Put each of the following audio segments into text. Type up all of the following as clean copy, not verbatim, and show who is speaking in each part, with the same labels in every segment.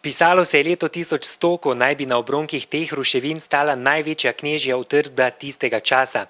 Speaker 1: Pisalo se je leto 1100, ko naj bi na obronkih teh ruševin stala največja knežja utrdba tistega časa.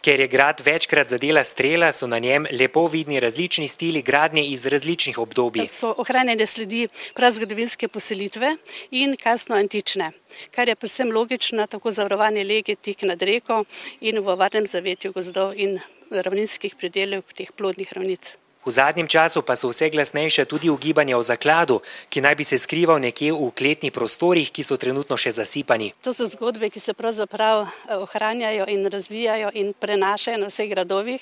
Speaker 1: Ker je grad večkrat zadela strela, so na njem lepo vidni različni stili gradnje iz različnih obdobij.
Speaker 2: So ohranjene sledi prazgodovinske poselitve in kasno antične, kar je povsem logično, tako zavarovanje lege tik nad reko in v varnem zavetju gozdov in ravninskih predelov teh plodnih ravnic.
Speaker 1: V zadnjem času pa so vse glasnejše tudi ugibanja o zakladu, ki naj bi se skrival nekje v kletnih prostorih, ki so trenutno še zasipani.
Speaker 2: To so zgodbe, ki se pravzaprav ohranjajo in razvijajo in prenašajo na vseh gradovih.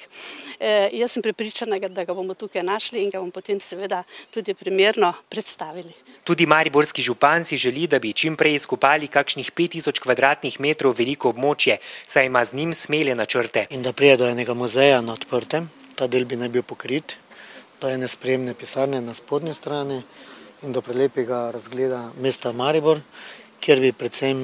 Speaker 2: Jaz sem prepričana, da ga bomo tukaj našli in ga bomo potem seveda tudi primerno predstavili.
Speaker 1: Tudi mariborski župan si želi, da bi čim prej izkopali kakšnih 5000 kvadratnih metrov veliko območje, saj ima z njim smele načrte.
Speaker 3: In da prije do enega muzeja na odprtem, ta del bi naj bil pokrit, do ene sprejemne pisarne na spodnji strani in do prelepega razgleda mesta Maribor, kjer bi predvsem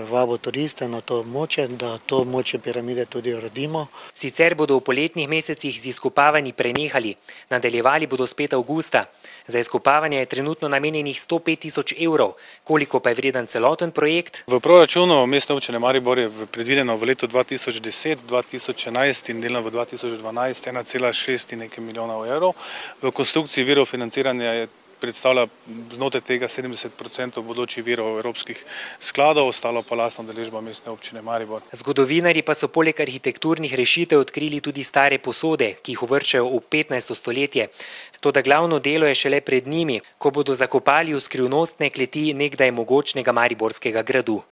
Speaker 3: vabil turiste na to območje, da to območje piramide tudi uredimo.
Speaker 1: Sicer bodo v poletnih mesecih z izkopavanji prenehali, nadaljevali bodo spet avgusta. Za izkopavanje je trenutno namenjenih 105 000 evrov, koliko pa je vreden celoten projekt?
Speaker 4: V proračunu Mestne občine Maribor je predvideno v letu 2010, 2011 in delno v 2012 1,6 in nekaj milijonov evrov. V konstrukciji virov financiranja je predstavlja znotraj tega 70% bodočih virov evropskih skladov, ostalo pa lastna udeležba Mestne občine Maribor.
Speaker 1: Zgodovinarji pa so poleg arhitekturnih rešitev odkrili tudi stare posode, ki jih uvrščajo v 15. stoletje. Toda glavno delo je šele pred njimi, ko bodo zakopali v skrivnostne kleti nekdaj mogočnega mariborskega gradu.